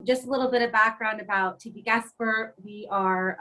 Just a little bit of background about TVGuestpert. We are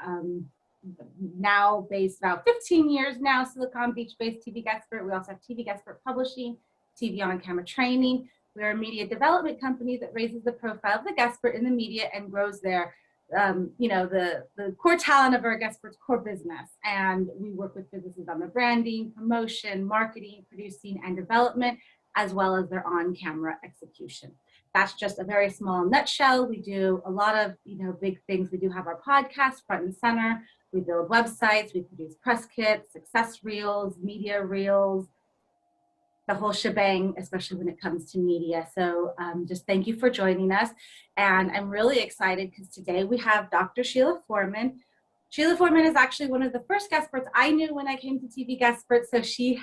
now based about 15 years now, Silicon Beach-based TVGuestpert. We also have TVGuestpert Publishing, TV on-camera training. We're a media development company that raises the profile of the Guestpert in the media and grows their, the core talent of our Guestpert's core business. And we work with businesses on the branding, promotion, marketing, producing, and development, as well as their on-camera execution. That's just a very small nutshell. We do a lot of, big things. We do have our podcast front and center. We build websites, we produce press kits, success reels, media reels, the whole shebang, especially when it comes to media. So just thank you for joining us. And I'm really excited because today we have Dr. Sheila Forman. Sheila Forman is actually one of the first Guestperts I knew when I came to TVGuestpert. So she's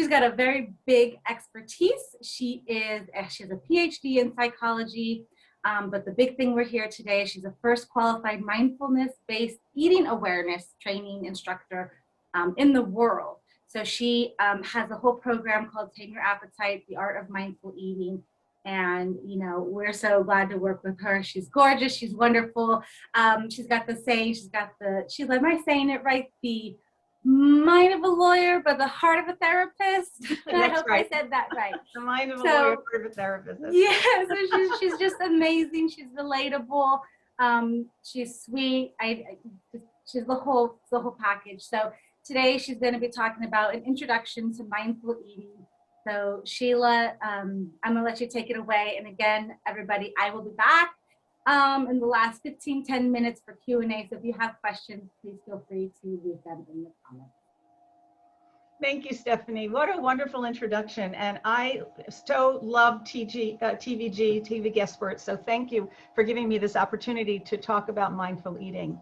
got a very big expertise. She has a PhD in psychology. But the big thing we're here today, she's a first qualified mindfulness-based eating awareness training instructor in the world. So she has a whole program called Tame Your Appetite, The Art of Mindful Eating. And, we're so glad to work with her. She's gorgeous. She's wonderful. She's got the saying, Sheila, am I saying it right? The mind of a lawyer, but the heart of a therapist. I hope right. I said that right. The mind of a lawyer, heart of a therapist. Yeah, so she's just amazing. She's relatable. She's sweet. She's the whole package. So today she's going to be talking about an introduction to mindful eating. So Sheila, I'm going to let you take it away. And again, everybody, I will be back in the last 10 minutes for Q&A. So if you have questions, please feel free to leave them in the comments. Thank you, Stephanie. What a wonderful introduction. And I so love TVG, TVGuestpert. So thank you for giving me this opportunity to talk about mindful eating.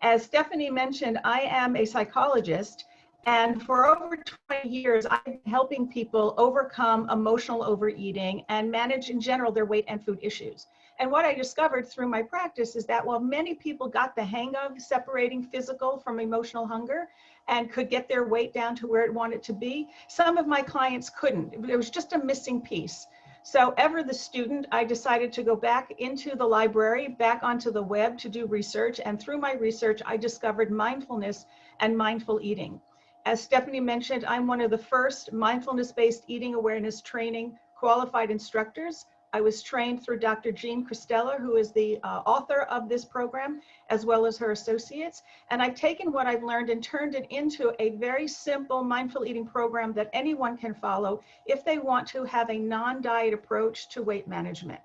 As Stephanie mentioned, I am a psychologist. And for over 20 years, I've been helping people overcome emotional overeating and manage in general their weight and food issues. And what I discovered through my practice is that while many people got the hang of separating physical from emotional hunger and could get their weight down to where it wanted to be, some of my clients couldn't. There was just a missing piece. So ever the student, I decided to go back into the library, back onto the web to do research. And through my research, I discovered mindfulness and mindful eating. As Stephanie mentioned, I'm one of the first mindfulness-based eating awareness training qualified instructors. I was trained through Dr. Jean Christella, who is the author of this program, as well as her associates. And I've taken what I've learned and turned it into a very simple mindful eating program that anyone can follow if they want to have a non-diet approach to weight management.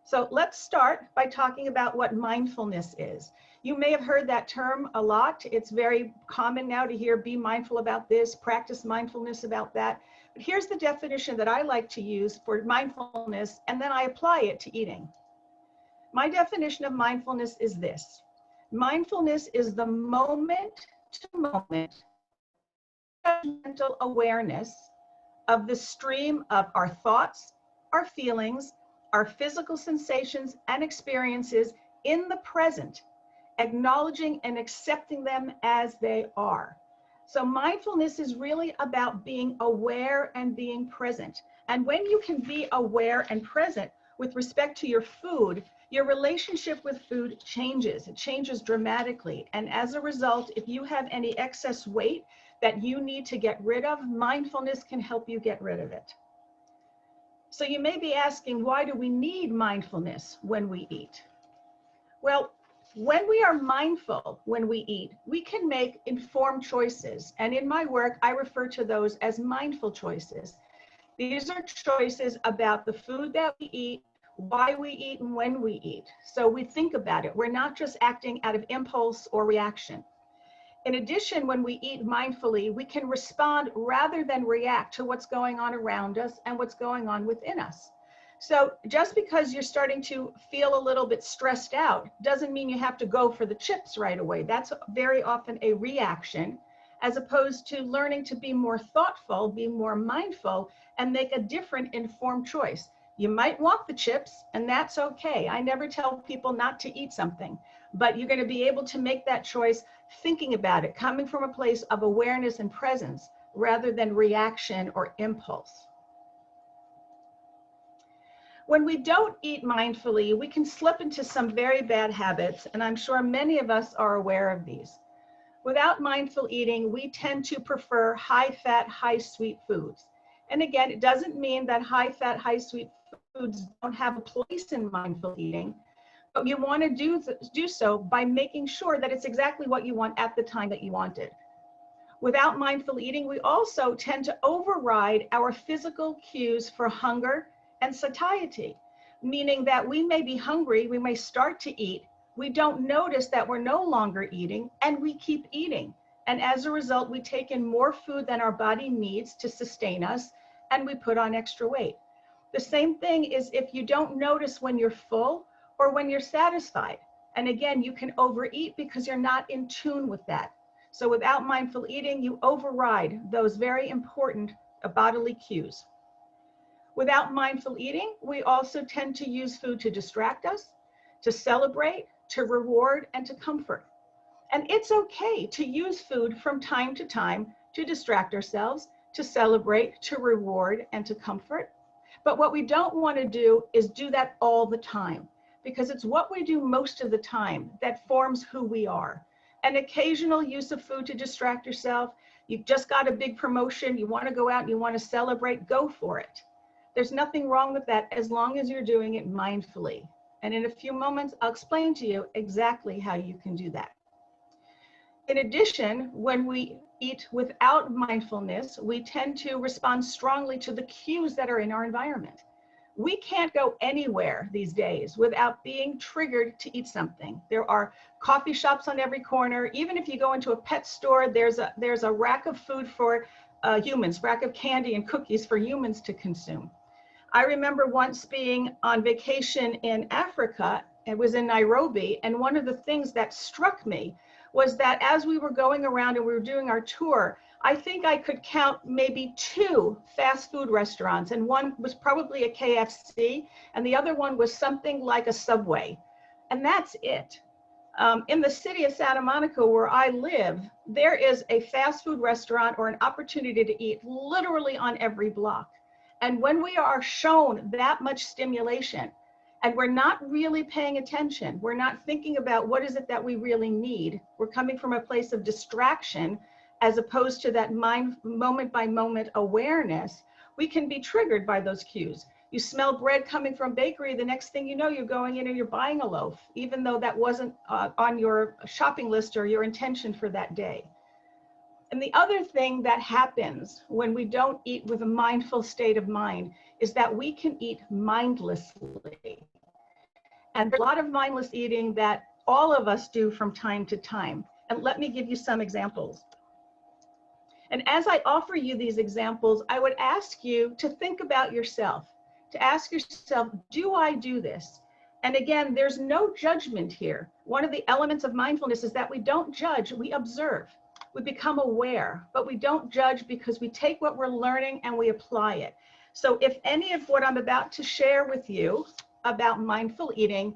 So let's start by talking about what mindfulness is. You may have heard that term a lot. It's very common now to hear, be mindful about this, practice mindfulness about that. But here's the definition that I like to use for mindfulness, and then I apply it to eating. My definition of mindfulness is this. Mindfulness is the moment-to-moment mental awareness of the stream of our thoughts, our feelings, our physical sensations and experiences in the present, acknowledging and accepting them as they are. So mindfulness is really about being aware and being present. And when you can be aware and present with respect to your food, your relationship with food changes. It changes dramatically. And as a result, if you have any excess weight that you need to get rid of, mindfulness can help you get rid of it. So you may be asking, why do we need mindfulness when we eat? Well, when we are mindful when we eat, we can make informed choices. And in my work, I refer to those as mindful choices. These are choices about the food that we eat, why we eat, and when we eat. So we think about it. We're not just acting out of impulse or reaction. In addition, when we eat mindfully, we can respond rather than react to what's going on around us and what's going on within us. So just because you're starting to feel a little bit stressed out doesn't mean you have to go for the chips right away. That's very often a reaction, as opposed to learning to be more thoughtful, be more mindful, and make a different informed choice. You might want the chips, and that's okay. I never tell people not to eat something, but you're going to be able to make that choice thinking about it, coming from a place of awareness and presence rather than reaction or impulse. When we don't eat mindfully, we can slip into some very bad habits, and I'm sure many of us are aware of these. Without mindful eating, we tend to prefer high-fat, high-sweet foods. And again, it doesn't mean that high-fat, high-sweet foods don't have a place in mindful eating, but you want to do so by making sure that it's exactly what you want at the time that you want it. Without mindful eating, we also tend to override our physical cues for hunger and satiety, meaning that we may be hungry, we may start to eat, we don't notice that we're no longer eating, and we keep eating. And as a result, we take in more food than our body needs to sustain us, and we put on extra weight. The same thing is if you don't notice when you're full or when you're satisfied. And again, you can overeat because you're not in tune with that. So without mindful eating, you override those very important bodily cues. Without mindful eating, we also tend to use food to distract us, to celebrate, to reward, and to comfort. And it's okay to use food from time to time to distract ourselves, to celebrate, to reward, and to comfort. But what we don't want to do is do that all the time, because it's what we do most of the time that forms who we are. An occasional use of food to distract yourself, you've just got a big promotion, you want to go out and you want to celebrate, go for it. There's nothing wrong with that as long as you're doing it mindfully. And in a few moments, I'll explain to you exactly how you can do that. In addition, when we eat without mindfulness, we tend to respond strongly to the cues that are in our environment. We can't go anywhere these days without being triggered to eat something. There are coffee shops on every corner. Even if you go into a pet store, there's a rack of food for humans, rack of candy and cookies for humans to consume. I remember once being on vacation in Africa. It was in Nairobi, and one of the things that struck me was that as we were going around and we were doing our tour, I think I could count maybe 2 fast food restaurants, and one was probably a KFC, and the other one was something like a Subway, and that's it. In the city of Santa Monica, where I live, there is a fast food restaurant or an opportunity to eat literally on every block. And when we are shown that much stimulation, and we're not really paying attention, we're not thinking about what is it that we really need, we're coming from a place of distraction, as opposed to that moment by moment awareness, we can be triggered by those cues. You smell bread coming from bakery, the next thing you know, you're going in and you're buying a loaf, even though that wasn't on your shopping list or your intention for that day. And the other thing that happens when we don't eat with a mindful state of mind is that we can eat mindlessly. And there's a lot of mindless eating that all of us do from time to time. And let me give you some examples. And as I offer you these examples, I would ask you to think about yourself, to ask yourself, do I do this? And again, there's no judgment here. One of the elements of mindfulness is that we don't judge, we observe. We become aware, but we don't judge because we take what we're learning and we apply it. So if any of what I'm about to share with you about mindful eating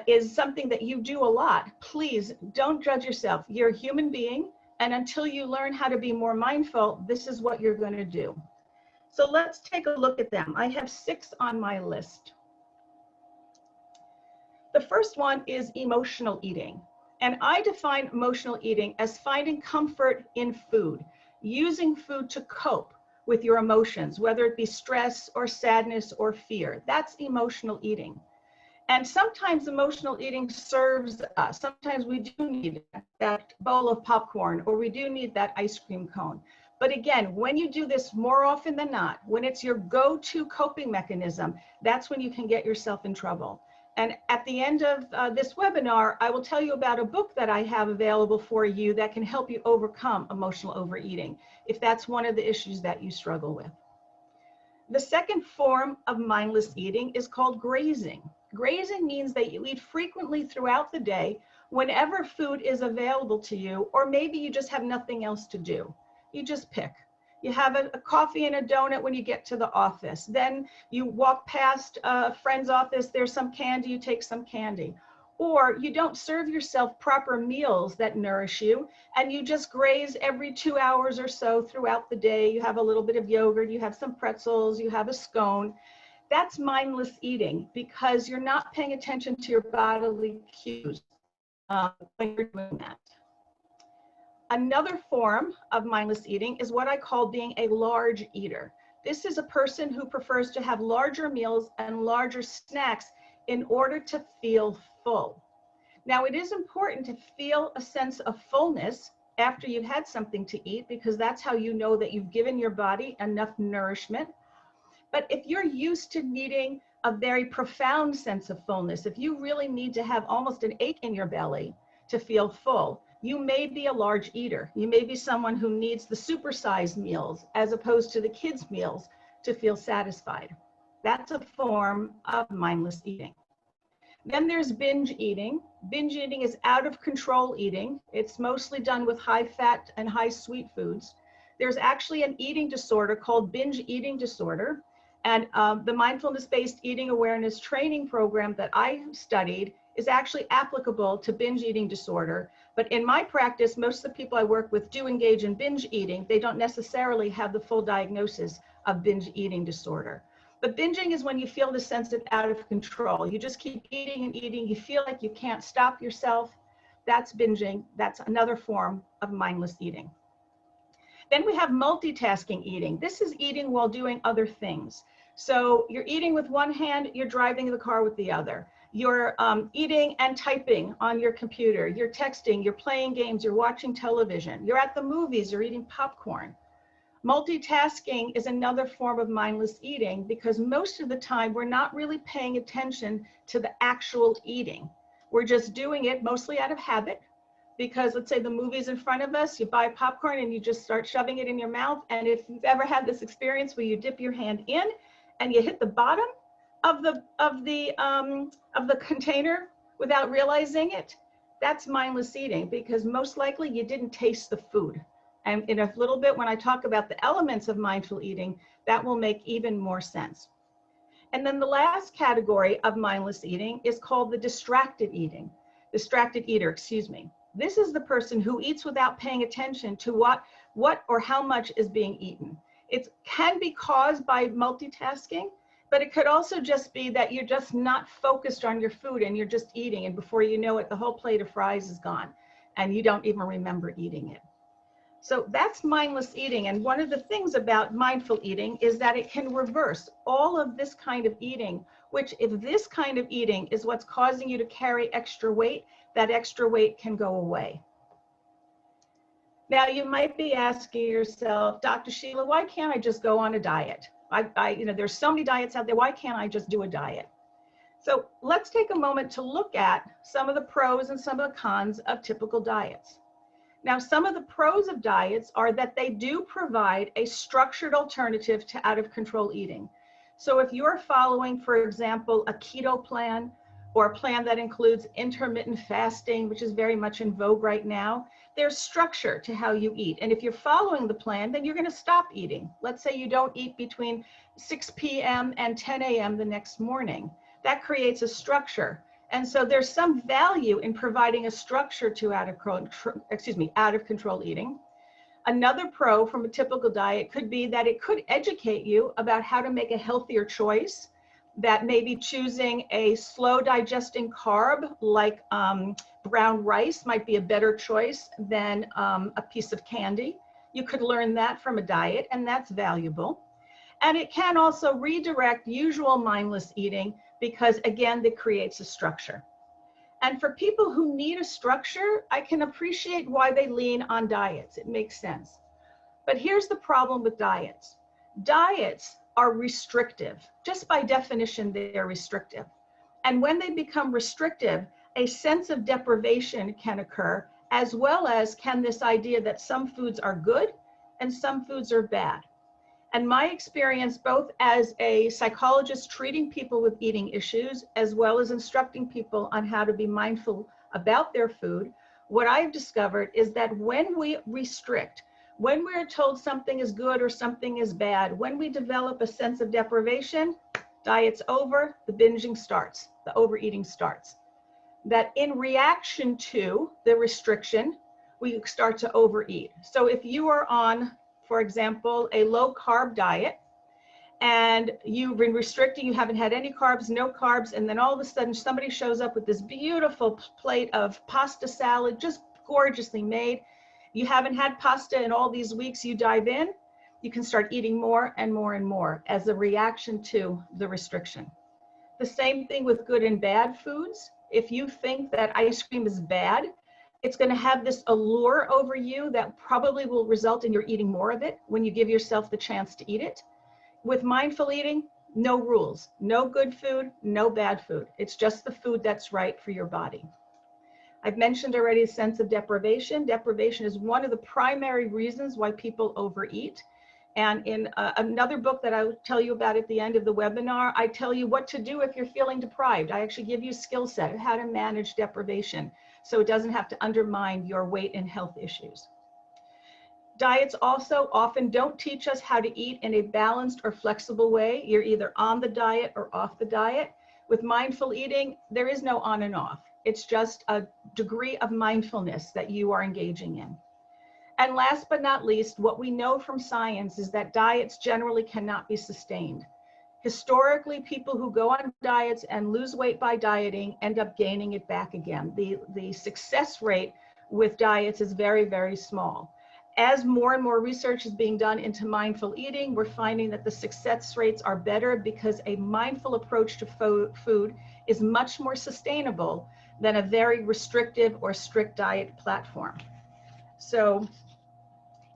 is something that you do a lot, please don't judge yourself. You're a human being, and until you learn how to be more mindful, this is what you're going to do. So let's take a look at them. I have 6 on my list. The first one is emotional eating. And I define emotional eating as finding comfort in food, using food to cope with your emotions, whether it be stress or sadness or fear. That's emotional eating. And sometimes emotional eating serves us. Sometimes we do need that bowl of popcorn, or we do need that ice cream cone. But again, when you do this more often than not, when it's your go-to coping mechanism, that's when you can get yourself in trouble. And at the end of this webinar, I will tell you about a book that I have available for you that can help you overcome emotional overeating, if that's one of the issues that you struggle with. The second form of mindless eating is called grazing. Grazing means that you eat frequently throughout the day, whenever food is available to you, or maybe you just have nothing else to do. You just pick. You have a coffee and a donut when you get to the office. Then you walk past a friend's office, there's some candy, you take some candy. Or you don't serve yourself proper meals that nourish you, and you just graze every 2 hours or so throughout the day. You have a little bit of yogurt, you have some pretzels, you have a scone. That's mindless eating, because you're not paying attention to your bodily cues when you're doing that. Another form of mindless eating is what I call being a large eater. This is a person who prefers to have larger meals and larger snacks in order to feel full. Now, it is important to feel a sense of fullness after you've had something to eat, because that's how you know that you've given your body enough nourishment. But if you're used to needing a very profound sense of fullness, if you really need to have almost an ache in your belly to feel full, you may be a large eater. You may be someone who needs the supersized meals as opposed to the kids' meals to feel satisfied. That's a form of mindless eating. Then there's binge eating. Binge eating is out of control eating. It's mostly done with high fat and high sweet foods. There's actually an eating disorder called binge eating disorder. And the Mindfulness-Based Eating Awareness Training Program that I studied is actually applicable to binge eating disorder. But in my practice, most of the people I work with do engage in binge eating. They don't necessarily have the full diagnosis of binge eating disorder. But binging is when you feel the sense of out of control. You just keep eating and eating. You feel like you can't stop yourself. That's binging. That's another form of mindless eating. Then we have multitasking eating. This is eating while doing other things. So you're eating with one hand, you're driving the car with the other. You're eating and typing on your computer. You're texting, you're playing games, you're watching television. You're at the movies, you're eating popcorn. Multitasking is another form of mindless eating, because most of the time we're not really paying attention to the actual eating. We're just doing it mostly out of habit, because let's say the movie's in front of us, you buy popcorn and you just start shoving it in your mouth. And if you've ever had this experience where you dip your hand in and you hit the bottom of the container without realizing it, that's mindless eating, because most likely you didn't taste the food. And in a little bit, when I talk about the elements of mindful eating, that will make even more sense. And then the last category of mindless eating is called the distracted eater, excuse me. This is the person who eats without paying attention to what or how much is being eaten. It can be caused by multitasking, but it could also just be that you're just not focused on your food and you're just eating, and before you know it, the whole plate of fries is gone and you don't even remember eating it. So that's mindless eating. And one of the things about mindful eating is that it can reverse all of this kind of eating, which if this kind of eating is what's causing you to carry extra weight, that extra weight can go away. Now you might be asking yourself, Dr. Sheila, why can't I just go on a diet? There's so many diets out there. Why can't I just do a diet? So let's take a moment to look at some of the pros and some of the cons of typical diets. Now, some of the pros of diets are that they do provide a structured alternative to out of control eating. So if you're following, for example, a keto plan or a plan that includes intermittent fasting, which is very much in vogue right now, there's structure to how you eat. And if you're following the plan, then you're going to stop eating. Let's say you don't eat between 6 p.m. and 10 a.m. the next morning. That creates a structure. And so there's some value in providing a structure to out of control eating. Another pro from a typical diet could be that it could educate you about how to make a healthier choice, that maybe choosing a slow digesting carb like brown rice might be a better choice than a piece of candy. You could learn that from a diet, and that's valuable. And it can also redirect usual mindless eating, because again, that creates a structure. And for people who need a structure, I can appreciate why they lean on diets. It makes sense. But here's the problem with diets. Diets are restrictive. Just by definition, they're restrictive. And when they become restrictive, a sense of deprivation can occur, as well as can this idea that some foods are good and some foods are bad. And my experience, both as a psychologist treating people with eating issues, as well as instructing people on how to be mindful about their food, what I've discovered is that when we restrict, when we're told something is good or something is bad, when we develop a sense of deprivation, diet's over, the binging starts, the overeating starts. That in reaction to the restriction, we start to overeat. So if you are on, for example, a low carb diet, and you've been restricting, you haven't had any carbs, no carbs, and then all of a sudden somebody shows up with this beautiful plate of pasta salad, just gorgeously made. You haven't had pasta in all these weeks, you dive in, you can start eating more and more and more as a reaction to the restriction. The same thing with good and bad foods. If you think that ice cream is bad, it's going to have this allure over you that probably will result in your eating more of it when you give yourself the chance to eat it. With mindful eating, no rules, no good food, no bad food. It's just the food that's right for your body. I've mentioned already a sense of deprivation. Deprivation is one of the primary reasons why people overeat. And in another book that I will tell you about at the end of the webinar, I tell you what to do if you're feeling deprived. I actually give you a skill set of how to manage deprivation so it doesn't have to undermine your weight and health issues. Diets also often don't teach us how to eat in a balanced or flexible way. You're either on the diet or off the diet. With mindful eating, there is no on and off. It's just a degree of mindfulness that you are engaging in. And last but not least, what we know from science is that diets generally cannot be sustained. Historically, people who go on diets and lose weight by dieting end up gaining it back again. The success rate with diets is very, very small. As more and more research is being done into mindful eating, we're finding that the success rates are better because a mindful approach to food is much more sustainable than a very restrictive or strict diet platform. So,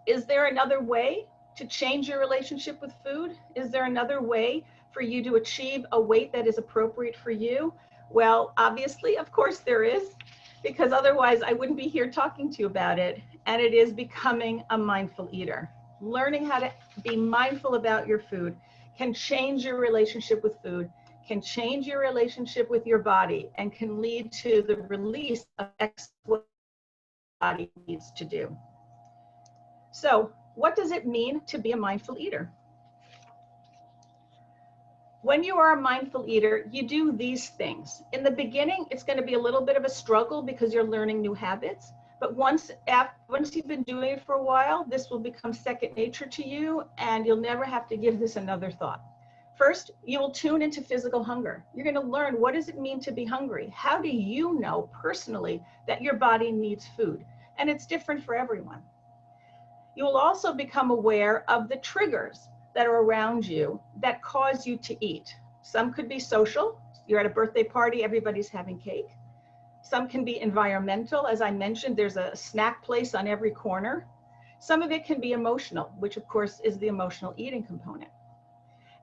is there another way to change your relationship with food? Is there another way for you to achieve a weight that is appropriate for you? Well, obviously, of course there is, because otherwise I wouldn't be here talking to you about it. And it is becoming a mindful eater. Learning how to be mindful about your food can change your relationship with food, can change your relationship with your body, and can lead to the release of what the body needs to do. So, what does it mean to be a mindful eater? When you are a mindful eater, you do these things. In the beginning, it's going to be a little bit of a struggle because you're learning new habits. But once you've been doing it for a while, this will become second nature to you, and you'll never have to give this another thought. First, you will tune into physical hunger. You're going to learn, what does it mean to be hungry? How do you know personally that your body needs food? And it's different for everyone. You will also become aware of the triggers that are around you that cause you to eat. Some could be social. You're at a birthday party, everybody's having cake. Some can be environmental. As I mentioned, there's a snack place on every corner. Some of it can be emotional, which of course is the emotional eating component.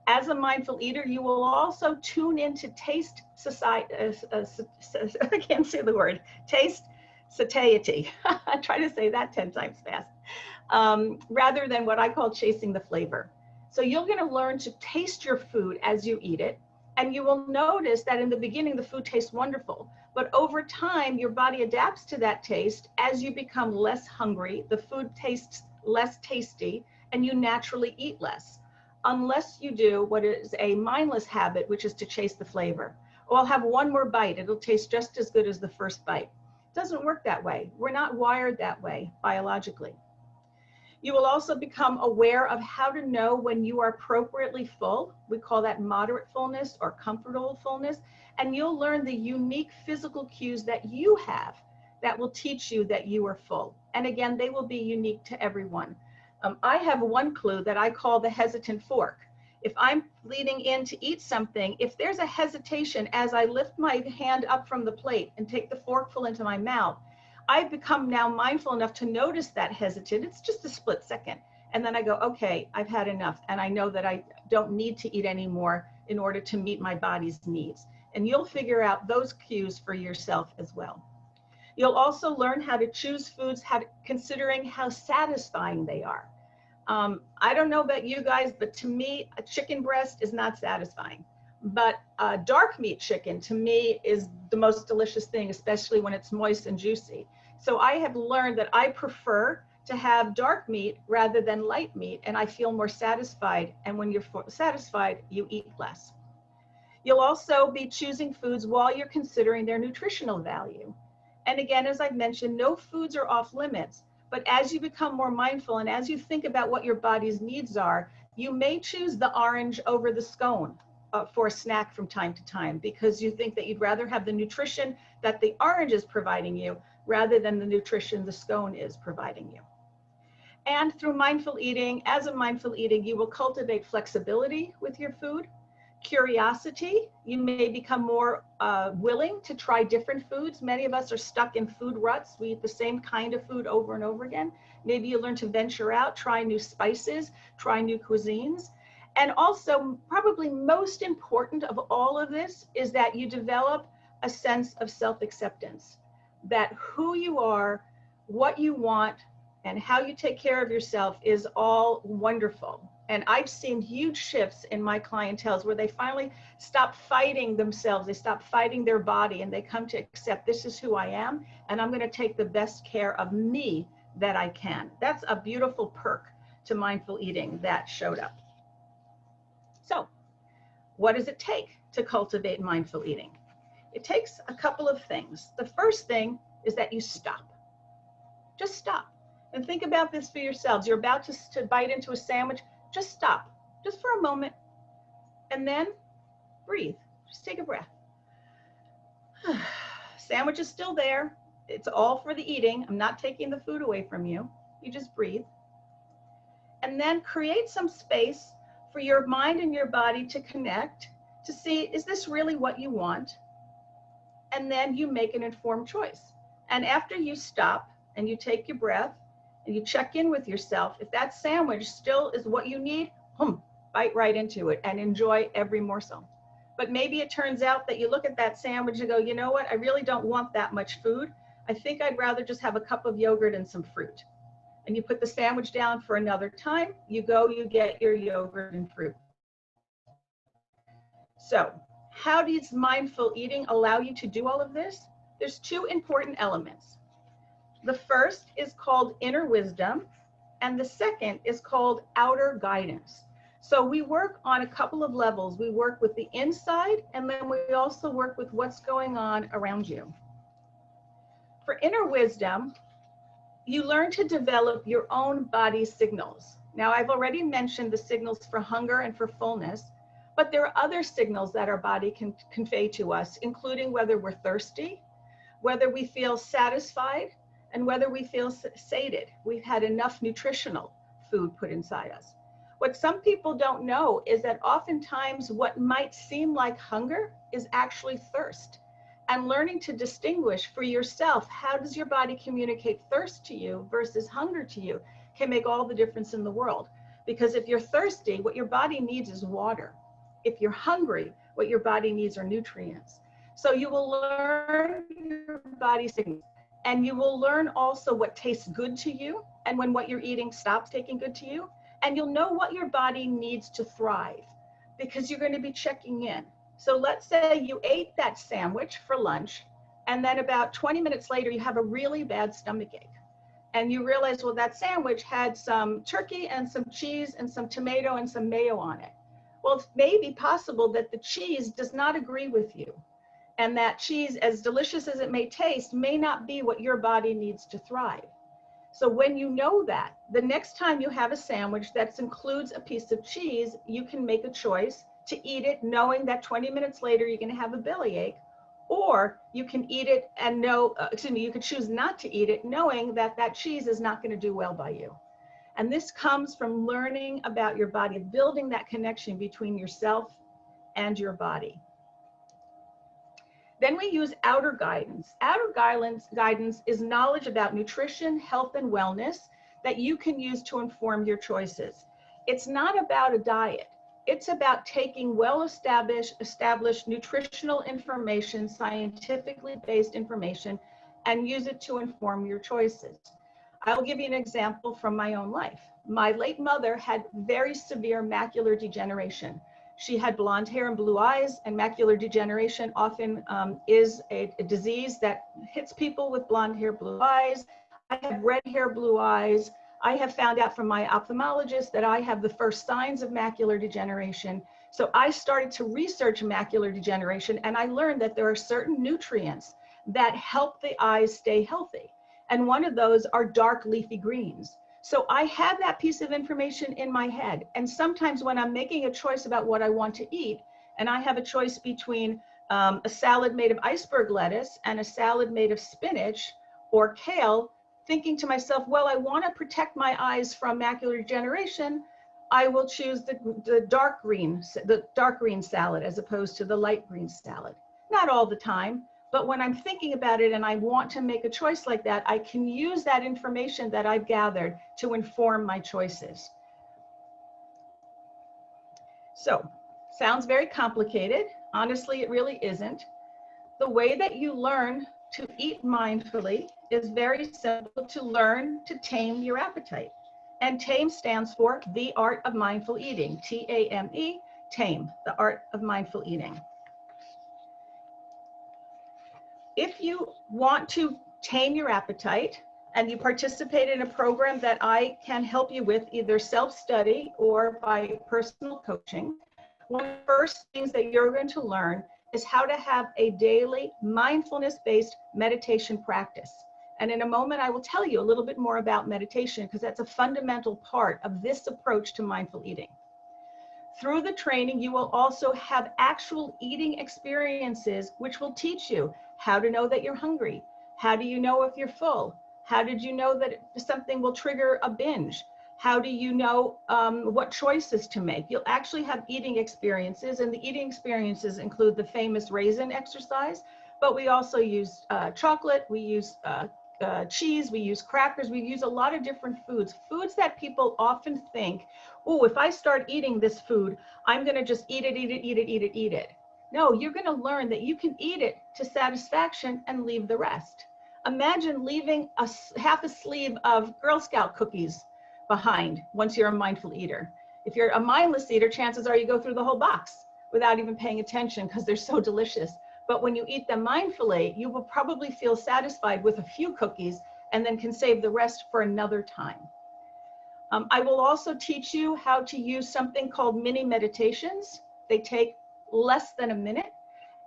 As a mindful eater, you will also tune into taste society, I can't say the word, taste satiety. I try to say that 10 times fast, rather than what I call chasing the flavor. So you're going to learn to taste your food as you eat it. And you will notice that in the beginning, the food tastes wonderful. But over time, your body adapts to that taste. As you become less hungry, the food tastes less tasty, and you naturally eat less. Unless you do what is a mindless habit, which is to chase the flavor. Oh, I'll have one more bite. It'll taste just as good as the first bite. It doesn't work that way. We're not wired that way biologically. You will also become aware of how to know when you are appropriately full. We call that moderate fullness or comfortable fullness. And you'll learn the unique physical cues that you have that will teach you that you are full. And again, they will be unique to everyone. I have one clue that I call the hesitant fork. If I'm leaning in to eat something, if there's a hesitation as I lift my hand up from the plate and take the forkful into my mouth, I've become now mindful enough to notice that hesitant. It's just a split second. And then I go, okay, I've had enough. And I know that I don't need to eat anymore in order to meet my body's needs. And you'll figure out those cues for yourself as well. You'll also learn how to choose foods, considering how satisfying they are. I don't know about you guys, but to me, a chicken breast is not satisfying. But dark meat chicken, to me, is the most delicious thing, especially when it's moist and juicy. So I have learned that I prefer to have dark meat rather than light meat, and I feel more satisfied. And when you're satisfied, you eat less. You'll also be choosing foods while you're considering their nutritional value. And again, as I've mentioned, no foods are off limits. But as you become more mindful and as you think about what your body's needs are, You may choose the orange over the scone for a snack from time to time because you think that you'd rather have the nutrition that the orange is providing you rather than the nutrition the scone is providing you. And through mindful eating, as a mindful eating, you will cultivate flexibility with your food, curiosity. You may become more willing to try different foods. Many of us are stuck in food ruts. We eat the same kind of food over and over again. Maybe you learn to venture out, try new spices, try new cuisines. And also, probably most important of all of this is that you develop a sense of self-acceptance, that who you are, what you want, and how you take care of yourself is all wonderful. And I've seen huge shifts in my clientele where they finally stop fighting themselves, they stop fighting their body, and they come to accept this is who I am, and I'm going to take the best care of me that I can. That's a beautiful perk to mindful eating that showed up. So, what does it take to cultivate mindful eating? It takes a couple of things. The first thing is that you stop. Just stop. And think about this for yourselves. You're about to bite into a sandwich. Just stop, just for a moment, and then breathe. Just take a breath. Sandwich is still there. It's all for the eating. I'm not taking the food away from you. You just breathe. And then create some space for your mind and your body to connect, to see, is this really what you want? And then you make an informed choice. And after you stop and you take your breath, and you check in with yourself, if that sandwich still is what you need, bite right into it and enjoy every morsel. But maybe it turns out that you look at that sandwich and go, you know what, I really don't want that much food. I think I'd rather just have a cup of yogurt and some fruit. And you put the sandwich down for another time, you go, you get your yogurt and fruit. So how does mindful eating allow you to do all of this? There's two important elements. The first is called inner wisdom, and the second is called outer guidance. So we work on a couple of levels. We work with the inside, and then we also work with what's going on around you. For inner wisdom, you learn to develop your own body signals. Now, I've already mentioned the signals for hunger and for fullness, but there are other signals that our body can convey to us, including whether we're thirsty, whether we feel satisfied, and whether we feel sated. We've had enough nutritional food put inside us. What some people don't know is that oftentimes what might seem like hunger is actually thirst. And learning to distinguish for yourself, how does your body communicate thirst to you versus hunger to you, can make all the difference in the world. Because if you're thirsty, what your body needs is water. If you're hungry, what your body needs are nutrients. So you will learn your body signals. And you will learn also what tastes good to you and when what you're eating stops tasting good to you. And you'll know what your body needs to thrive because you're going to be checking in. So let's say you ate that sandwich for lunch and then about 20 minutes later you have a really bad stomachache. And you realize, well, that sandwich had some turkey and some cheese and some tomato and some mayo on it. Well, it may be possible that the cheese does not agree with you. And that cheese, as delicious as it may taste, may not be what your body needs to thrive. So when you know that, the next time you have a sandwich that includes a piece of cheese, you can make a choice to eat it knowing that 20 minutes later you're going to have a bellyache, or you can eat it and you could choose not to eat it knowing that that cheese is not going to do well by you. And this comes from learning about your body, building that connection between yourself and your body. Then we use outer guidance. Outer guidance is knowledge about nutrition, health, and wellness that you can use to inform your choices. It's not about a diet. It's about taking well-established nutritional information, scientifically based information, and use it to inform your choices. I'll give you an example from my own life. My late mother had very severe macular degeneration. She had blonde hair and blue eyes, and macular degeneration often is a disease that hits people with blonde hair, blue eyes. I have red hair, blue eyes. I have found out from my ophthalmologist that I have the first signs of macular degeneration. So I started to research macular degeneration, and I learned that there are certain nutrients that help the eyes stay healthy. And one of those are dark leafy greens. So I have that piece of information in my head. And sometimes when I'm making a choice about what I want to eat, and I have a choice between a salad made of iceberg lettuce and a salad made of spinach or kale, thinking to myself, well, I want to protect my eyes from macular degeneration, I will choose the dark green salad as opposed to the light green salad. Not all the time, but when I'm thinking about it and I want to make a choice like that, I can use that information that I've gathered to inform my choices. So, sounds very complicated. Honestly, it really isn't. The way that you learn to eat mindfully is very simple: to learn to tame your appetite. And TAME stands for the art of mindful eating. T-A-M-E, TAME, the art of mindful eating. If you want to tame your appetite and you participate in a program that I can help you with, either self-study or by personal coaching, one of the first things that you're going to learn is how to have a daily mindfulness-based meditation practice. And in a moment, I will tell you a little bit more about meditation, because that's a fundamental part of this approach to mindful eating. Through the training, you will also have actual eating experiences, which will teach you how to know that you're hungry. How do you know if you're full? How did you know that something will trigger a binge? How do you know what choices to make? You'll actually have eating experiences, and the eating experiences include the famous raisin exercise, but we also use chocolate, we use cheese, we use crackers, we use a lot of different foods that people often think, oh, if I start eating this food, I'm going to just eat it. No, you're going to learn that you can eat it to satisfaction and leave the rest. Imagine leaving half a sleeve of Girl Scout cookies behind once you're a mindful eater. If you're a mindless eater, chances are you go through the whole box without even paying attention because they're so delicious. But when you eat them mindfully, you will probably feel satisfied with a few cookies and then can save the rest for another time. I will also teach you how to use something called mini meditations. They take less than a minute,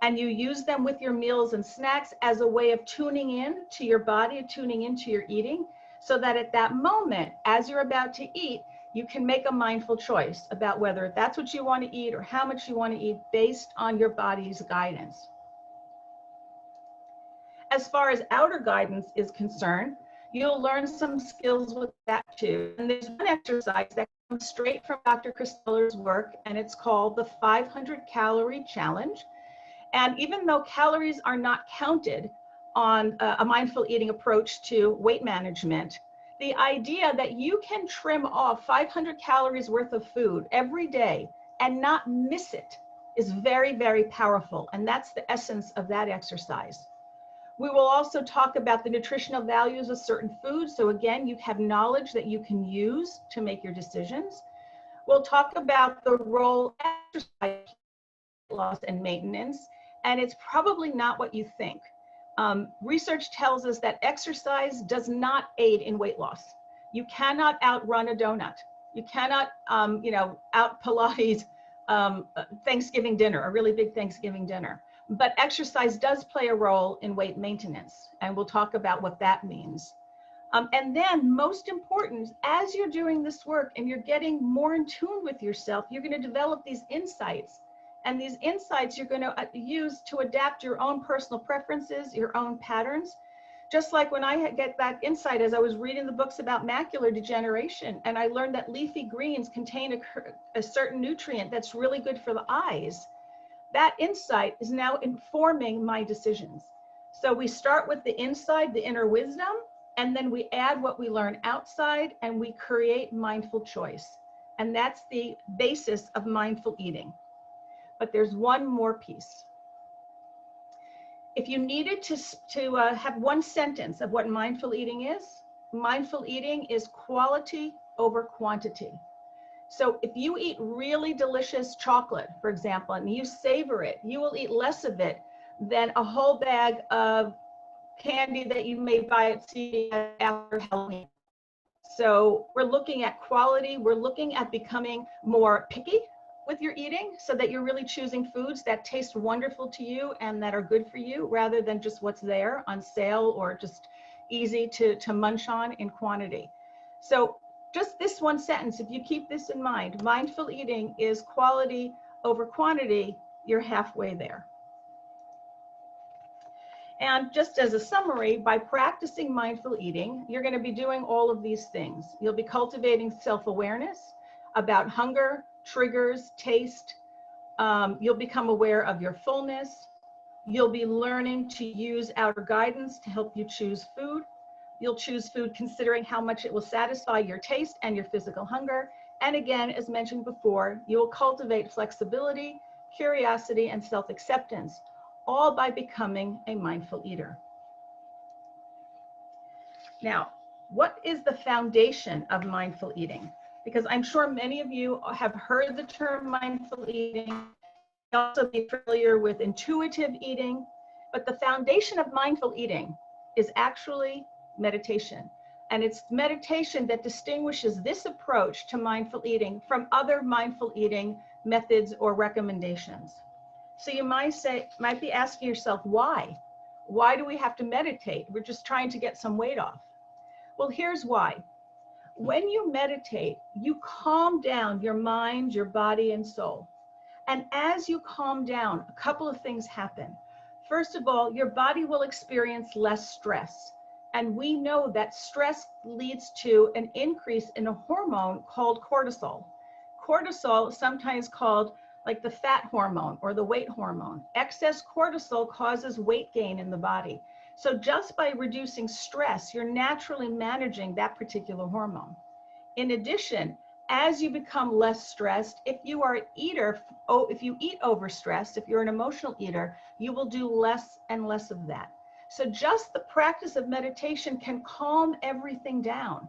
and you use them with your meals and snacks as a way of tuning in to your body, tuning into your eating, so that at that moment, as you're about to eat, you can make a mindful choice about whether that's what you want to eat or how much you want to eat based on your body's guidance. As far as outer guidance is concerned, you'll learn some skills with that too. And there's one exercise that comes straight from Dr. Christeller's work, and it's called the 500 Calorie Challenge. And even though calories are not counted on a mindful eating approach to weight management, the idea that you can trim off 500 calories worth of food every day and not miss it is very, very powerful. And that's the essence of that exercise. We will also talk about the nutritional values of certain foods. So again, you have knowledge that you can use to make your decisions. We'll talk about the role of exercise, loss, and maintenance. And it's probably not what you think. Research tells us that exercise does not aid in weight loss. You cannot outrun a donut. You cannot, out Pilates Thanksgiving dinner, a really big Thanksgiving dinner. But exercise does play a role in weight maintenance, and we'll talk about what that means. And then, most important, as you're doing this work and you're getting more in tune with yourself, you're going to develop these insights. And these insights you're going to use to adapt your own personal preferences, your own patterns. Just like when I get that insight as I was reading the books about macular degeneration, and I learned that leafy greens contain a certain nutrient that's really good for the eyes. That insight is now informing my decisions. So we start with the inside, the inner wisdom, and then we add what we learn outside, and we create mindful choice. And that's the basis of mindful eating. But there's one more piece. If you needed to have one sentence of what mindful eating is quality over quantity. So if you eat really delicious chocolate, for example, and you savor it, you will eat less of it than a whole bag of candy that you may buy at CVS after Halloween. So we're looking at quality. We're looking at becoming more picky with your eating, so that you're really choosing foods that taste wonderful to you and that are good for you, rather than just what's there on sale or just easy to munch on in quantity. So just this one sentence, if you keep this in mind, mindful eating is quality over quantity, you're halfway there. And just as a summary, by practicing mindful eating, you're going to be doing all of these things. You'll be cultivating self-awareness about hunger, triggers, taste. You'll become aware of your fullness. You'll be learning to use outer guidance to help you choose food. You'll choose food considering how much it will satisfy your taste and your physical hunger. And again, as mentioned before, you will cultivate flexibility, curiosity, and self-acceptance, all by becoming a mindful eater. Now, what is the foundation of mindful eating? Because I'm sure many of you have heard the term mindful eating, you'll also be familiar with intuitive eating, but the foundation of mindful eating is actually meditation. And it's meditation that distinguishes this approach to mindful eating from other mindful eating methods or recommendations. So you might be asking yourself, why? Why do we have to meditate? We're just trying to get some weight off. Well, here's why. When you meditate, you calm down your mind, your body, and soul. And as you calm down, a couple of things happen. First of all, your body will experience less stress. And we know that stress leads to an increase in a hormone called cortisol. Cortisol is sometimes called like the fat hormone or the weight hormone. Excess cortisol causes weight gain in the body. So just by reducing stress, you're naturally managing that particular hormone. In addition, as you become less stressed, if you are an eater, if you eat overstressed, if you're an emotional eater, you will do less and less of that. So just the practice of meditation can calm everything down.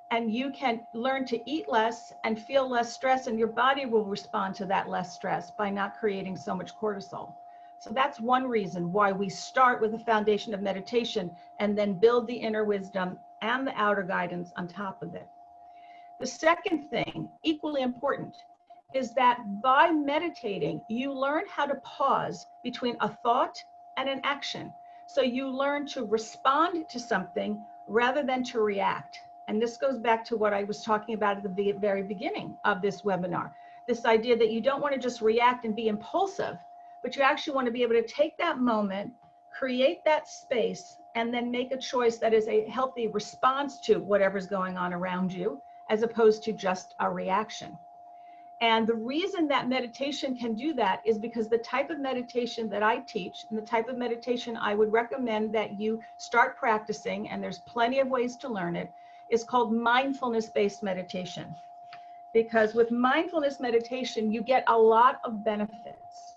And you can learn to eat less and feel less stress, and your body will respond to that less stress by not creating so much cortisol. So that's one reason why we start with the foundation of meditation and then build the inner wisdom and the outer guidance on top of it. The second thing, equally important, is that by meditating, you learn how to pause between a thought and an action. So you learn to respond to something rather than to react. And this goes back to what I was talking about at the very beginning of this webinar. This idea that you don't want to just react and be impulsive, but you actually want to be able to take that moment, create that space, and then make a choice that is a healthy response to whatever's going on around you, as opposed to just a reaction. And the reason that meditation can do that is because the type of meditation that I teach and the type of meditation I would recommend that you start practicing, and there's plenty of ways to learn it, is called mindfulness-based meditation. Because with mindfulness meditation, you get a lot of benefits.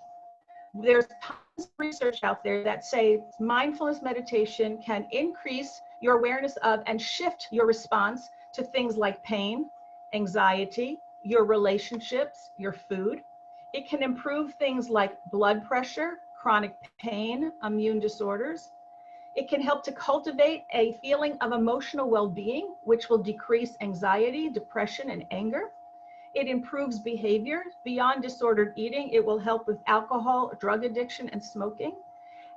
There's tons of research out there that say mindfulness meditation can increase your awareness of and shift your response to things like pain, anxiety, your relationships, your food. It can improve things like blood pressure, chronic pain, immune disorders. It can help to cultivate a feeling of emotional well-being, which will decrease anxiety, depression, and anger. It improves behavior beyond disordered eating. It will help with alcohol, drug addiction, and smoking.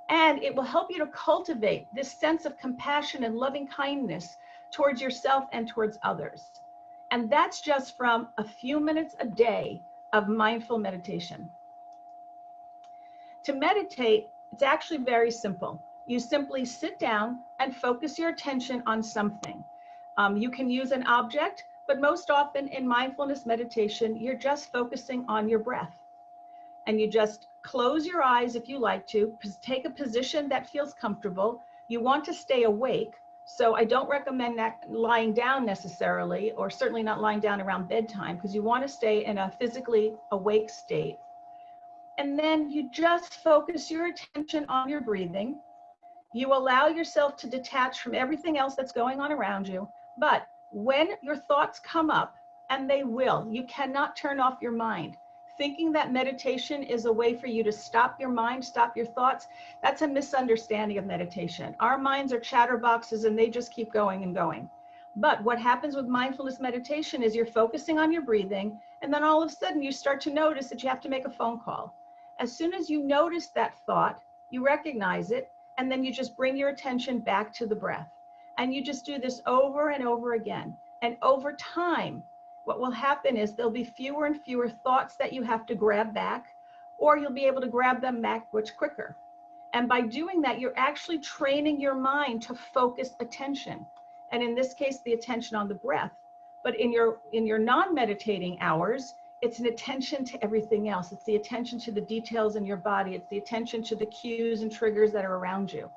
And it will help you to cultivate this sense of compassion and loving kindness towards yourself and towards others. And that's just from a few minutes a day of mindful meditation. To meditate, it's actually very simple. You simply sit down and focus your attention on something. You can use an object, but most often in mindfulness meditation, you're just focusing on your breath. And you just close your eyes if you like to, take a position that feels comfortable. You want to stay awake, so I don't recommend that lying down necessarily, or certainly not lying down around bedtime, because you want to stay in a physically awake state. And then you just focus your attention on your breathing. You allow yourself to detach from everything else that's going on around you. But when your thoughts come up, and they will, you cannot turn off your mind. Thinking that meditation is a way for you to stop your mind, stop your thoughts, that's a misunderstanding of meditation. Our minds are chatterboxes and they just keep going and going. But what happens with mindfulness meditation is you're focusing on your breathing, and then all of a sudden you start to notice that you have to make a phone call. As soon as you notice that thought, you recognize it, and then you just bring your attention back to the breath. And you just do this over and over again. And over time, what will happen is there'll be fewer and fewer thoughts that you have to grab back, or you'll be able to grab them back much quicker. And by doing that, you're actually training your mind to focus attention. And in this case, the attention on the breath. But in your non-meditating hours, it's an attention to everything else. It's the attention to the details in your body. It's the attention to the cues and triggers that are around you.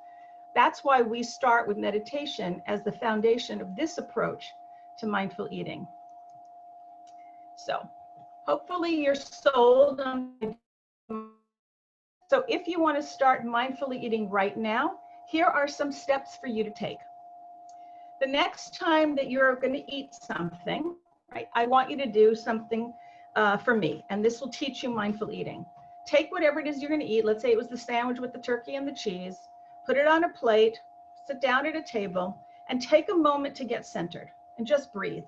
That's why we start with meditation as the foundation of this approach to mindful eating. So hopefully you're sold on. So if you want to start mindfully eating right now, here are some steps for you to take. The next time that you're going to eat something, right, I want you to do something for me, and this will teach you mindful eating. Take whatever it is you're going to eat. Let's say it was the sandwich with the turkey and the cheese. Put it on a plate, sit down at a table, and take a moment to get centered and just breathe.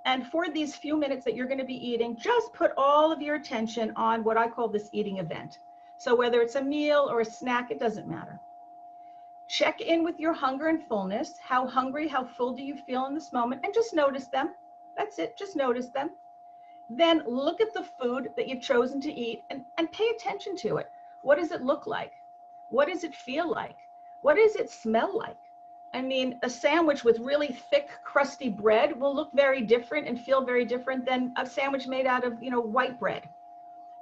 And for these few minutes that you're going to be eating, just put all of your attention on what I call this eating event. So whether it's a meal or a snack, it doesn't matter. Check in with your hunger and fullness. How hungry, how full do you feel in this moment? And just notice them. That's it, just notice them. Then look at the food that you've chosen to eat and pay attention to it. What does it look like? What does it feel like? What does it smell like? I mean, a sandwich with really thick, crusty bread will look very different and feel very different than a sandwich made out of, white bread.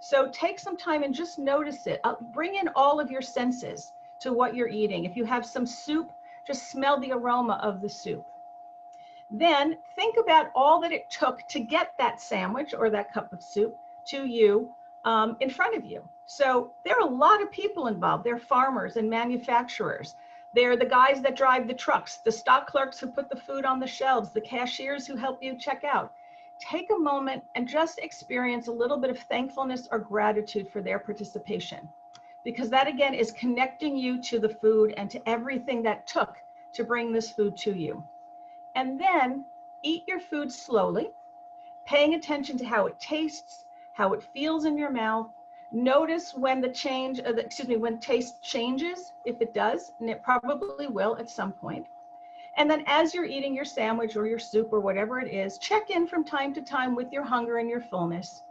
So take some time and just notice it. Bring in all of your senses to what you're eating. If you have some soup, just smell the aroma of the soup. Then think about all that it took to get that sandwich or that cup of soup to you in front of you. So there are a lot of people involved. They're farmers and manufacturers. They're the guys that drive the trucks, the stock clerks who put the food on the shelves, the cashiers who help you check out. Take a moment and just experience a little bit of thankfulness or gratitude for their participation, because that again is connecting you to the food and to everything that took to bring this food to you. And then eat your food slowly, paying attention to how it tastes, how it feels in your mouth. Notice when when taste changes, if it does, and it probably will at some point. And then as you're eating your sandwich or your soup or whatever it is, check in from time to time with your hunger and your fullness.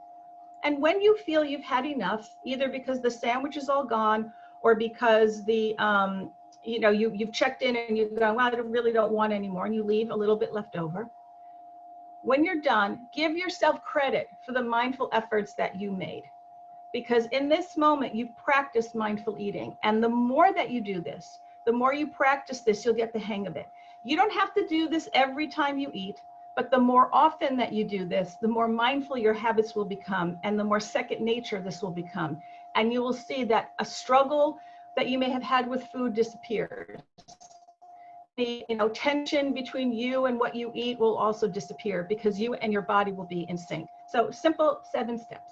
And when you feel you've had enough, either because the sandwich is all gone or because you've checked in and you're going, well, I really don't want any more, and you leave a little bit left over. When you're done, give yourself credit for the mindful efforts that you made. Because in this moment, you've practiced mindful eating. And the more that you do this, the more you practice this, you'll get the hang of it. You don't have to do this every time you eat, but the more often that you do this, the more mindful your habits will become, and the more second nature this will become. And you will see that a struggle that you may have had with food disappears. The tension between you and what you eat will also disappear because you and your body will be in sync. So simple 7 steps.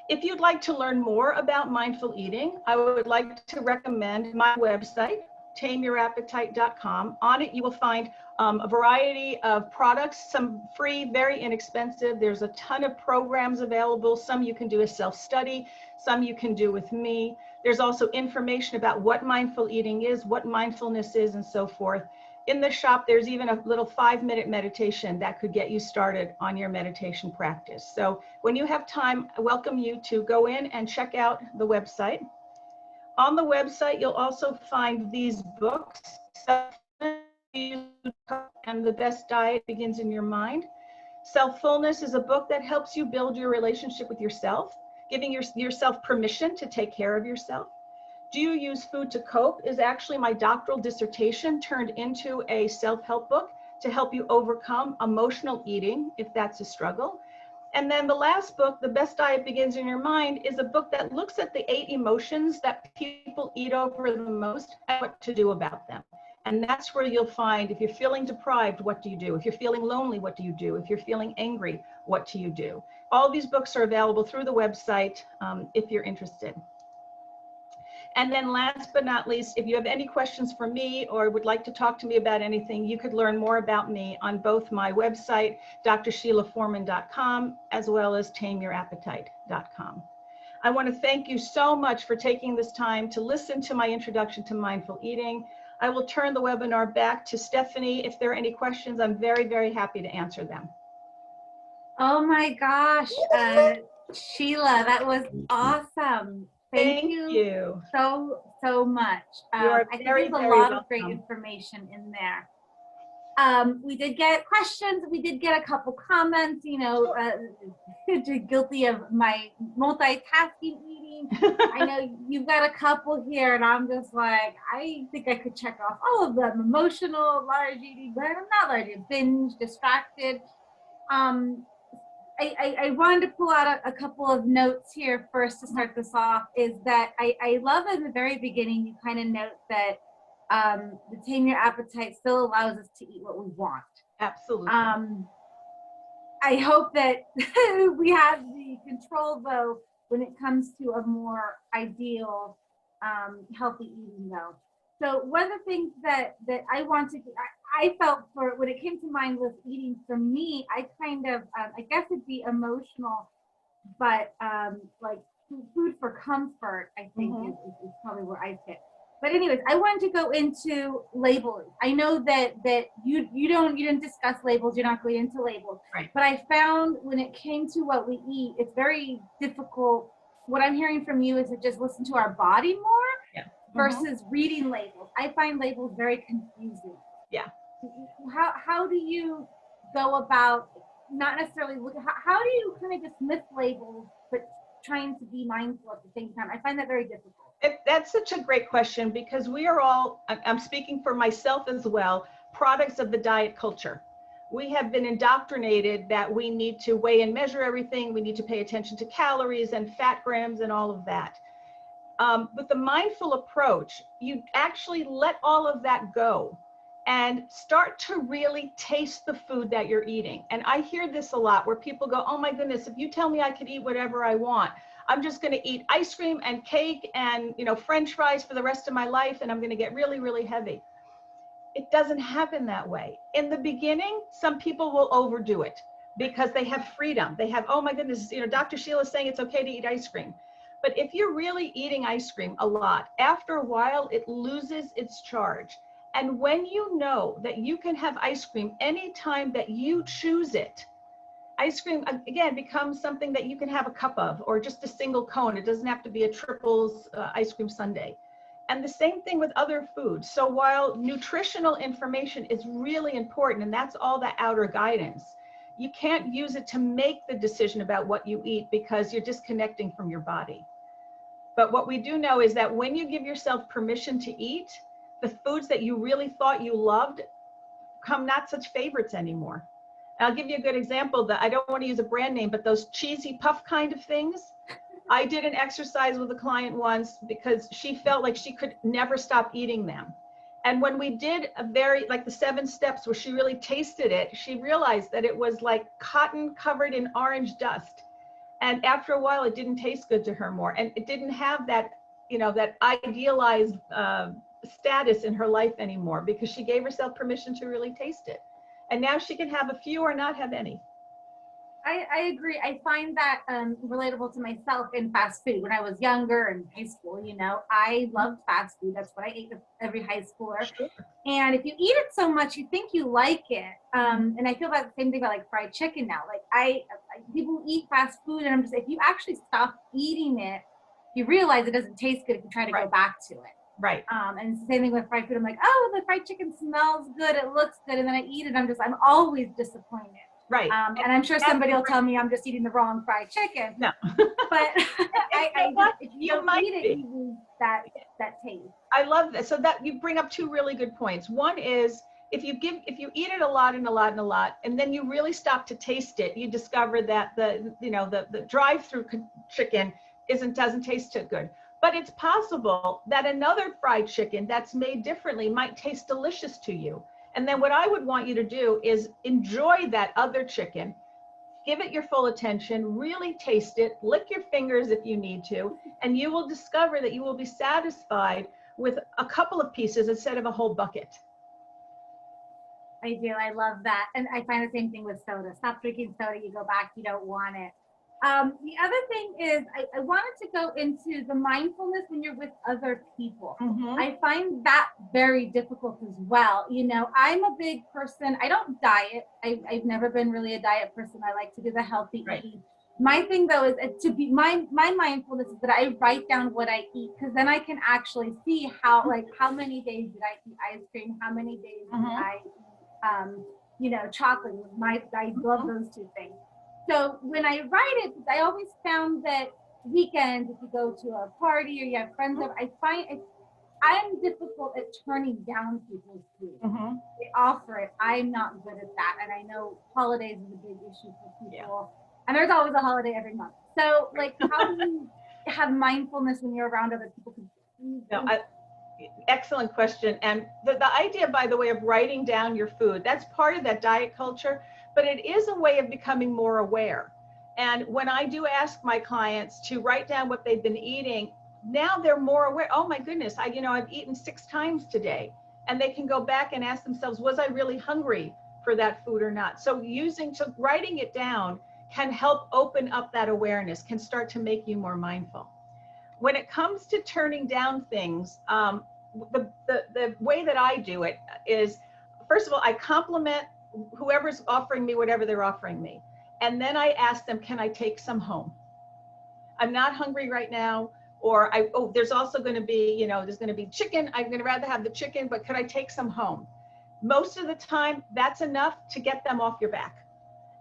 If you'd like to learn more about mindful eating, I would like to recommend my website, tameyourappetite.com. On it, you will find a variety of products, some free, very inexpensive. There's a ton of programs available. Some you can do as self-study, some you can do with me. There's also information about what mindful eating is, what mindfulness is, and so forth. In the shop, there's even a little 5-minute meditation that could get you started on your meditation practice. So when you have time, I welcome you to go in and check out the website. On the website, you'll also find these books, and The Best Diet Begins in Your Mind. Self-Fullness is a book that helps you build your relationship with yourself, giving yourself permission to take care of yourself. Do You Use Food to Cope is actually my doctoral dissertation turned into a self-help book to help you overcome emotional eating, if that's a struggle. And then the last book, The Best Diet Begins in Your Mind, is a book that looks at the 8 emotions that people eat over the most and what to do about them. And that's where you'll find, if you're feeling deprived, what do you do? If you're feeling lonely, what do you do? If you're feeling angry, what do you do? All these books are available through the website if you're interested. And then last but not least, if you have any questions for me or would like to talk to me about anything, you could learn more about me on both my website, drsheilafforman.com, as well as tameyourappetite.com. I want to thank you so much for taking this time to listen to my introduction to mindful eating. I will turn the webinar back to Stephanie. If there are any questions, I'm very, very happy to answer them. Oh my gosh, Sheila, that was awesome. Thank you so much. You are I think very, there's a very lot of great welcome. information in there. We did get questions. We did get a couple comments, you know, guilty of my multitasking eating. I know you've got a couple here, and I'm just like, I think I could check off all of them. Emotional, large eating, but I'm not large eating, binge, distracted. I wanted to pull out a couple of notes here first to start this off, is that I love in the very beginning, you kind of note that the tame your appetite still allows us to eat what we want. Absolutely. I hope that we have the control, though, when it comes to a more ideal, healthy eating, though. So one of the things that I wanted, I felt for when it came to mindless eating, for me, I kind of, I guess it'd be emotional, but like food for comfort, I think is probably where I fit. But anyways, I wanted to go into labeling. I know that you didn't discuss labels. You're not going into labels. Right. But I found when it came to what we eat, it's very difficult. What I'm hearing from you is to just listen to our body more versus reading labels. I find labels very confusing. Yeah. How do you go about not necessarily how do you kind of dismiss labels but trying to be mindful at the same time? I find that very difficult. That's such a great question, because we are all, I'm speaking for myself as well, products of the diet culture. We have been indoctrinated that we need to weigh and measure everything. We need to pay attention to calories and fat grams and all of that. With the mindful approach, you actually let all of that go and start to really taste the food that you're eating. And I hear this a lot where people go, oh my goodness, if you tell me I could eat whatever I want, I'm just going to eat ice cream and cake and, you know, French fries for the rest of my life, and I'm going to get really, really heavy. It doesn't happen that way. In the beginning, some people will overdo it because they have freedom. They have, oh my goodness, you know, Dr. Sheila is saying it's okay to eat ice cream. But if you're really eating ice cream a lot, after a while, it loses its charge. And when you know that you can have ice cream anytime that you choose it, ice cream, again, becomes something that you can have a cup of, or just a single cone. It doesn't have to be a triples ice cream sundae. And the same thing with other foods. So while nutritional information is really important, and that's all the outer guidance, you can't use it to make the decision about what you eat because you're disconnecting from your body. But what we do know is that when you give yourself permission to eat, the foods that you really thought you loved become not such favorites anymore. I'll give you a good example that I don't want to use a brand name, but those cheesy puff kind of things. I did an exercise with a client once because she felt like she could never stop eating them. And when we did like the 7 steps where she really tasted it, she realized that it was like cotton covered in orange dust. And after a while, it didn't taste good to her more. And it didn't have that, you know, that idealized status in her life anymore, because she gave herself permission to really taste it. And now she can have a few or not have any. I agree. I find that relatable to myself in fast food. When I was younger in high school, you know, I loved fast food. That's what I ate with every high schooler. Sure. And if you eat it so much, you think you like it. And I feel about the same thing about like fried chicken now. Like people eat fast food, and I'm just, if you actually stop eating it, you realize it doesn't taste good if you try to go back to it. Right. And it's the same thing with fried food. I'm like, oh, the fried chicken smells good. It looks good. And then I eat it. I'm always disappointed. Right. And I'm sure somebody will tell me I'm just eating the wrong fried chicken. No. But if you don't might eat it, you lose that taste. I love that. So that you bring up 2 really good points. One is if you eat it a lot and a lot and a lot, and then you really stop to taste it, you discover that the drive-through chicken doesn't taste too good. But it's possible that another fried chicken that's made differently might taste delicious to you. And then what I would want you to do is enjoy that other chicken, give it your full attention, really taste it, lick your fingers if you need to, and you will discover that you will be satisfied with a couple of pieces instead of a whole bucket. I do. I love that. And I find the same thing with soda. Stop drinking soda. You go back. You don't want it. The other thing is I wanted to go into the mindfulness when you're with other people. I find that very difficult as well. You know, I'm a big person. I don't diet. I've never been really a diet person. I like to do the healthy eating. My thing though is to be my mindfulness is that I write down what I eat, because then I can actually see how many days did I eat ice cream, how many days did I eat you know, chocolate. I love those two things. So when I write it, I always found that weekends, if you go to a party or you have friends over, I find I'm difficult at turning down people's food. They offer it. I'm not good at that. And I know holidays is a big issue for people. And there's always a holiday every month. So like, how do you have mindfulness when you're around other people? Excellent question. And the idea, by the way, of writing down your food, that's part of that diet culture, but it is a way of becoming more aware. And when I do ask my clients to write down what they've been eating, now they're more aware. Oh my goodness, I've eaten 6 times today. And they can go back and ask themselves, was I really hungry for that food or not? So writing it down can help open up that awareness, can start to make you more mindful. When it comes to turning down things, the way that I do it is, first of all, I compliment whoever's offering me whatever they're offering me. And then I ask them, can I take some home? I'm not hungry right now. Or there's also going to be, there's going to be chicken. I'm going to rather have the chicken, but could I take some home? Most of the time, that's enough to get them off your back.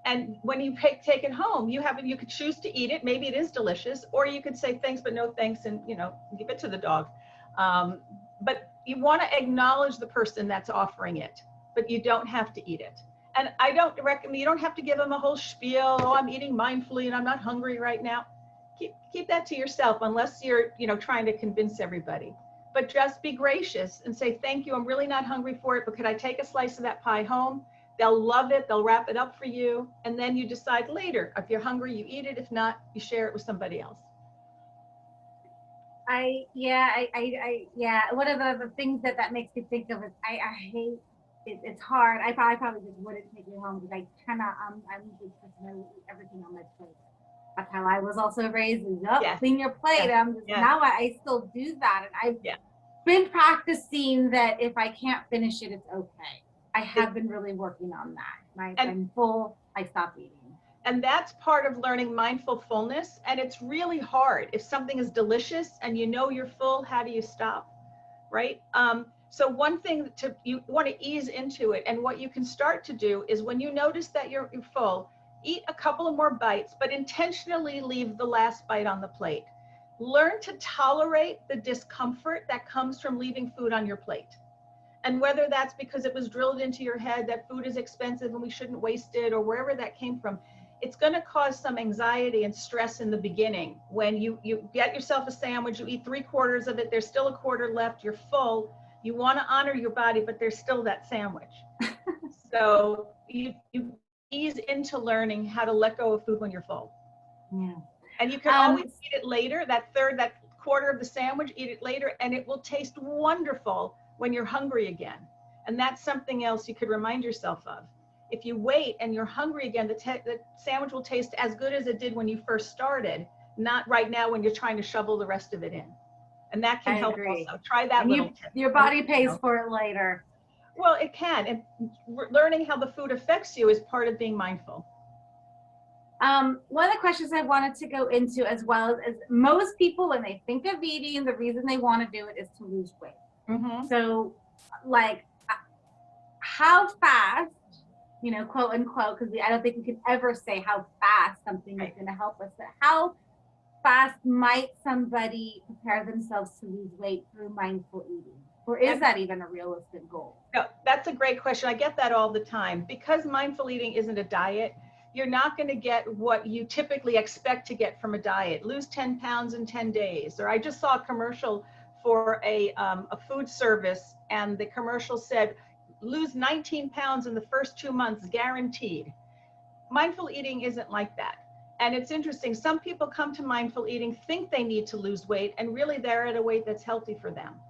And when you take it home, you could choose to eat it. Maybe it is delicious, or you could say thanks, but no thanks, and give it to the dog. But you want to acknowledge the person that's offering it, but you don't have to eat it. And I don't recommend, you don't have to give them a whole spiel. Oh, I'm eating mindfully and I'm not hungry right now. Keep that to yourself, unless you're trying to convince everybody. But just be gracious and say, thank you, I'm really not hungry for it, but could I take a slice of that pie home? They'll love it. They'll wrap it up for you. And then you decide later, if you're hungry, you eat it. If not, you share it with somebody else. One of the things that makes me think of is I hate it. It's hard. I probably just wouldn't take it home, because I cannot. I'm a big person. I eat everything on my plate. That's how I was also raised. Clean your plate. Now I still do that, and I've been practicing that if I can't finish it, it's okay. I have been really working on that. I'm full, I stop eating. And that's part of learning mindful fullness. And it's really hard. If something is delicious and you're full, how do you stop? Right? So one thing you want to ease into it. And what you can start to do is, when you notice that you're full, eat a couple of more bites, but intentionally leave the last bite on the plate. Learn to tolerate the discomfort that comes from leaving food on your plate. And whether that's because it was drilled into your head that food is expensive and we shouldn't waste it, or wherever that came from, it's going to cause some anxiety and stress in the beginning. When you get yourself a sandwich, you eat 3/4 of it, there's still a quarter left, you're full, you want to honor your body, but there's still that sandwich. So you ease into learning how to let go of food when you're full. Yeah. And you can always eat it later, that quarter of the sandwich, eat it later, and it will taste wonderful when you're hungry again. And that's something else you could remind yourself of. If you wait and you're hungry again, the sandwich will taste as good as it did when you first started, not right now when you're trying to shovel the rest of it in. And that can help also. Try that little tip. Your body pays for it later. Well, it can. And learning how the food affects you is part of being mindful. One of the questions I wanted to go into as well is most people, when they think of eating, the reason they want to do it is to lose weight. So like, how fast, quote unquote, because I don't think we can ever say how fast something is going to help us, but how fast might somebody prepare themselves to lose weight through mindful eating? Or is that even a realistic goal? No, that's a great question. I get that all the time. Because mindful eating isn't a diet, you're not going to get what you typically expect to get from a diet. Lose 10 pounds in 10 days. Or I just saw a commercial for a food service, and the commercial said, lose 19 pounds in the first 2 months, guaranteed. Mindful eating isn't like that. And it's interesting, some people come to mindful eating, think they need to lose weight, and really they're at a weight that's healthy for them.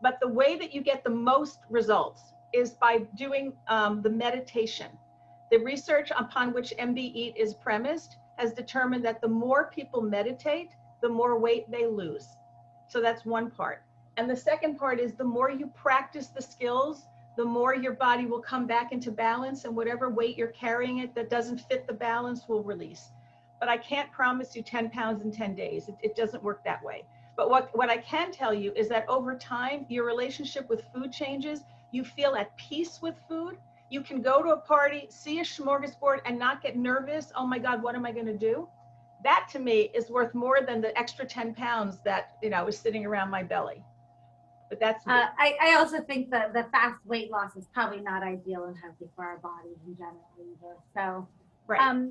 But the way that you get the most results is by doing the meditation. The research upon which MB Eat is premised has determined that the more people meditate, the more weight they lose. So that's one part. And the second part is the more you practice the skills, the more your body will come back into balance, and whatever weight you're carrying it that doesn't fit the balance will release. But I can't promise you 10 pounds in 10 days. It doesn't work that way. But what I can tell you is that over time, your relationship with food changes. You feel at peace with food. You can go to a party, see a smorgasbord, and not get nervous. Oh my God, what am I going to do? That to me is worth more than the extra 10 pounds that, is sitting around my belly. But that's me. I also think that the fast weight loss is probably not ideal and healthy for our bodies in general either. So, Right.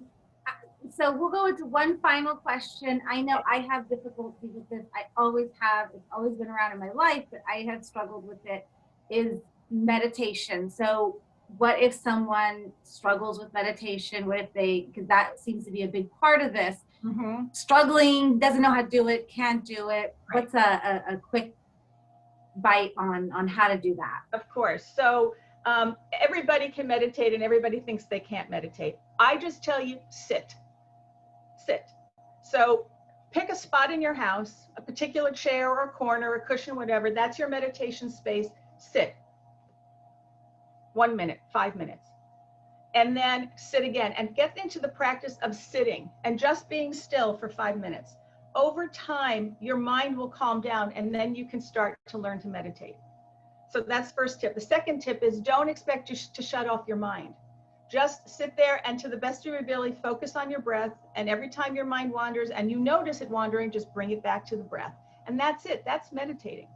So we'll go into one final question. I know I have difficulty with this. I always have. It's always been around in my life, but I have struggled with it, is meditation. So what if someone struggles with meditation? What if because that seems to be a big part of this, struggling, doesn't know how to do it, can't do it. Right. What's a quick bite on how to do that? Of course. So everybody can meditate and everybody thinks they can't meditate. I just tell you, sit. So pick a spot in your house, a particular chair or a corner, a cushion, whatever. That's your meditation space. Sit. 1 minute, 5 minutes. And then sit again and get into the practice of sitting and just being still for 5 minutes. Over time, your mind will calm down and then you can start to learn to meditate. So that's first tip. The second tip is don't expect you to shut off your mind. Just sit there and to the best of your ability, focus on your breath. And every time your mind wanders and you notice it wandering, just bring it back to the breath. And that's it. That's meditating.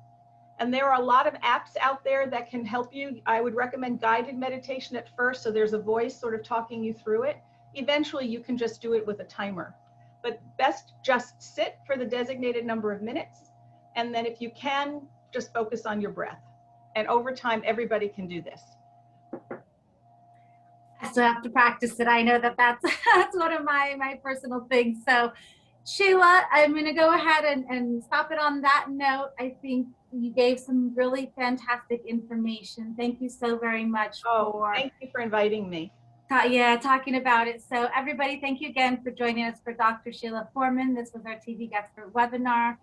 And there are a lot of apps out there that can help you. I would recommend guided meditation at first. So there's a voice sort of talking you through it. Eventually, you can just do it with a timer. But best just sit for the designated number of minutes. And then if you can, just focus on your breath. And over time, everybody can do this. I still have to practice it. I know that's one of my personal things. So Sheila, I'm going to go ahead and stop it on that note. I think you gave some really fantastic information. Thank you so very much thank you for inviting me. Talking about it. So everybody, thank you again for joining us for Dr. Sheila Forman. This was our TVGuestpert webinar.